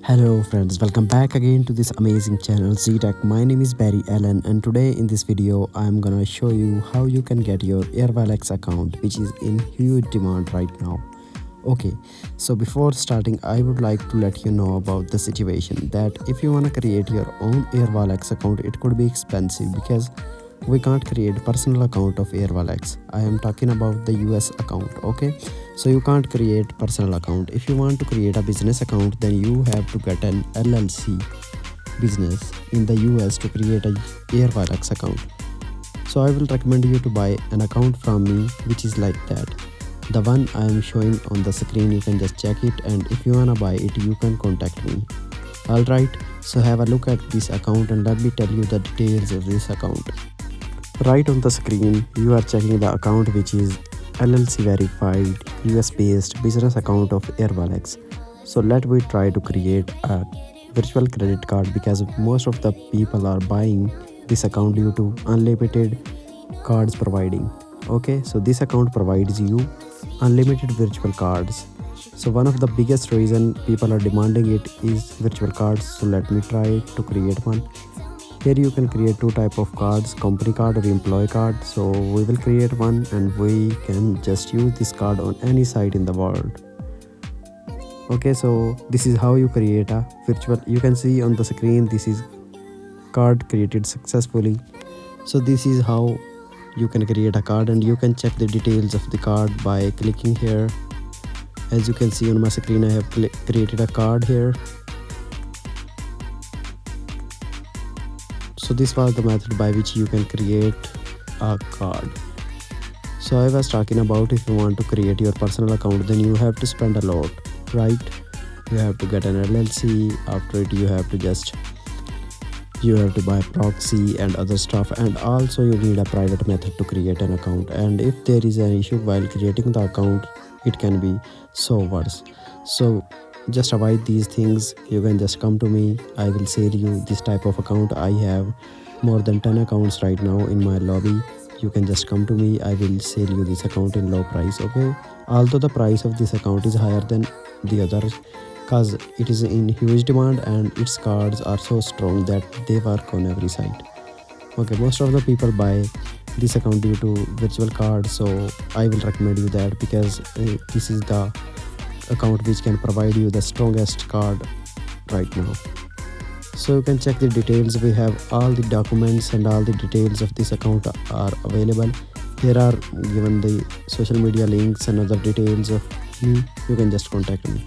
Hello friends, welcome back again to this amazing channel Zee Tech. My name is Barry Allen and today in this video I am gonna show you how you can get your Airwallex account, which is in huge demand right now. Okay, so before starting I would like to let you know about the situation that if you wanna create your own Airwallex account, it could be expensive because we can't create personal account of Airwallex. I am talking about the US account. Okay, so you can't create personal account. If you want to create a business account, then you have to get an LLC business in the US to create a Airwallex account. So I will recommend you to buy an account from me, which is like that. The one I am showing on the screen, you can just check it, and if you wanna buy it, you can contact me. Alright, so have a look at this account and let me tell you the details of this account. Right on the screen, you are checking the account, which is LLC verified US based business account of Airwallex. So let me try to create a virtual credit card because most of the people are buying this account due to unlimited cards providing. Okay, so this account provides you unlimited virtual cards. So one of the biggest reason people are demanding it is virtual cards. So let me try to create one. Here you can create two type of cards, company card or employee card. So we will create one and we can just use this card on any site in the world. Okay, so this is how you create a virtual. You can see on the screen this is card created successfully. So this is how you can create a card, and you can check the details of the card by clicking here. As you can see on my screen, I have created a card here. So this was the method by which you can create a card. So I was talking about if you want to create your personal account, then you have to spend a lot, right? You have to get an LLC. After it, you have to buy proxy and other stuff, and also you need a private method to create an account. And if there is an issue while creating the account, it can be so worse. So just avoid these things. You can just come to me. I will sell you this type of account. I have more than 10 accounts right now in my lobby. You can just come to me. I will sell you this account in low price. Okay, although the price of this account is higher than the others because it is in huge demand and its cards are so strong that they work on every site. Okay, most of the people buy this account due to virtual cards, so I will recommend you that because this is the account which can provide you the strongest card right now. So you can check the details. We have all the documents and all the details of this account are available. Here are given the social media links and other details of me. You can just contact me.